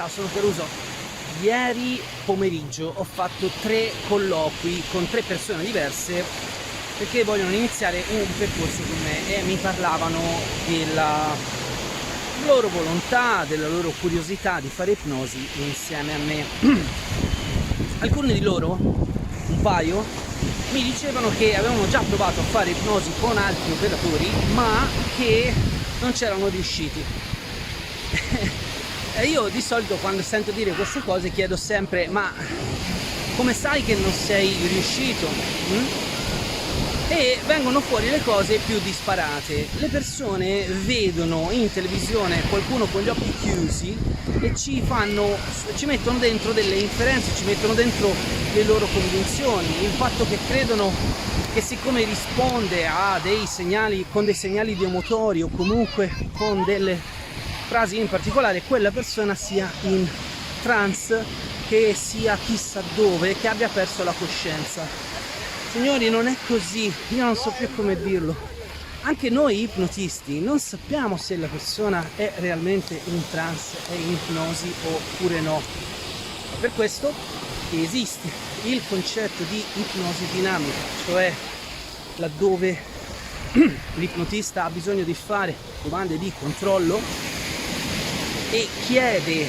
Ciao, sono Caruso. Ieri pomeriggio ho fatto 3 colloqui con 3 persone diverse perché vogliono iniziare un percorso con me e mi parlavano della loro volontà, della loro curiosità di fare ipnosi insieme a me. Alcuni di loro, un paio, mi dicevano che avevano già provato a fare ipnosi con altri operatori ma che non c'erano riusciti. E io di solito quando sento dire queste cose chiedo sempre: ma come sai che non sei riuscito? E vengono fuori le cose più disparate. Le persone vedono in televisione qualcuno con gli occhi chiusi e ci mettono dentro delle inferenze, ci mettono dentro le loro convinzioni, il fatto che credono che siccome risponde a dei segnali, con dei segnali idiomotori o comunque con delle frasi in particolare, quella persona sia in trance, che sia chissà dove, che abbia perso la coscienza. Signori, non è così, io non so più come dirlo. Anche noi ipnotisti non sappiamo se la persona è realmente in trance, è in ipnosi oppure no. Per questo esiste il concetto di ipnosi dinamica, cioè laddove l'ipnotista ha bisogno di fare domande di controllo e chiede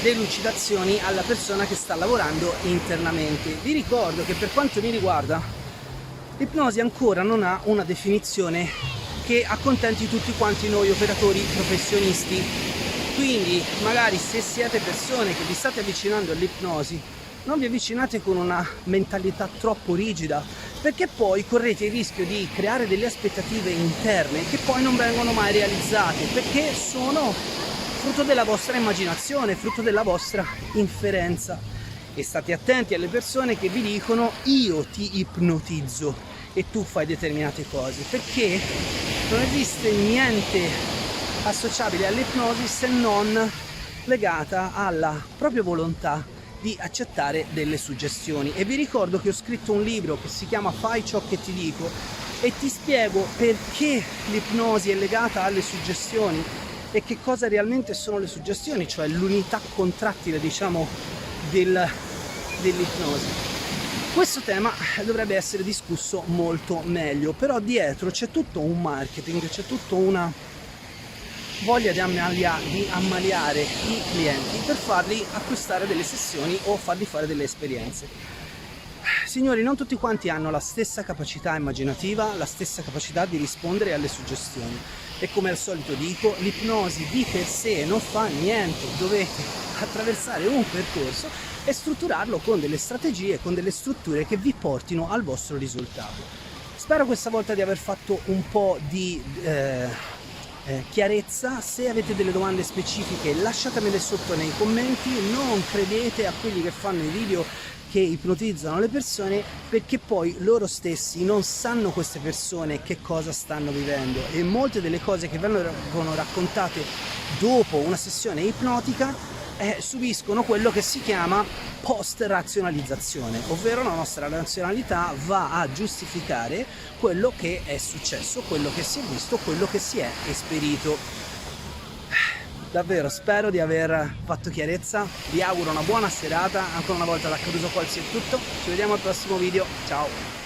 delucidazioni alla persona che sta lavorando internamente. Vi ricordo che per quanto mi riguarda l'ipnosi ancora non ha una definizione che accontenti tutti quanti noi operatori professionisti, quindi magari se siete persone che vi state avvicinando all'ipnosi non vi avvicinate con una mentalità troppo rigida, perché poi correte il rischio di creare delle aspettative interne che poi non vengono mai realizzate, perché sono frutto della vostra immaginazione, frutto della vostra inferenza. E state attenti alle persone che vi dicono: io ti ipnotizzo e tu fai determinate cose, perché non esiste niente associabile all'ipnosi se non legata alla propria volontà di accettare delle suggestioni. E vi ricordo che ho scritto un libro che si chiama Fai ciò che ti dico e ti spiego perché l'ipnosi è legata alle suggestioni e che cosa realmente sono le suggestioni, cioè l'unità contrattile, diciamo, dell'ipnosi. Questo tema dovrebbe essere discusso molto meglio, però dietro c'è tutto un marketing, c'è tutta una voglia di ammaliare i clienti per farli acquistare delle sessioni o farli fare delle esperienze. Signori, non tutti quanti hanno la stessa capacità immaginativa, la stessa capacità di rispondere alle suggestioni. E come al solito dico, l'ipnosi di per sé non fa niente, dovete attraversare un percorso e strutturarlo con delle strategie, con delle strutture che vi portino al vostro risultato. Spero questa volta di aver fatto un po' di chiarezza. Se avete delle domande specifiche lasciatemele sotto nei commenti, non credete a quelli che fanno i video che ipnotizzano le persone, perché poi loro stessi non sanno, queste persone, che cosa stanno vivendo, e molte delle cose che vengono raccontate dopo una sessione ipnotica subiscono quello che si chiama post-razionalizzazione, ovvero la nostra razionalità va a giustificare quello che è successo, quello che si è visto, quello che si è esperito. Davvero spero di aver fatto chiarezza, vi auguro una buona serata, ancora una volta da Caruso Colsi è tutto, ci vediamo al prossimo video, ciao!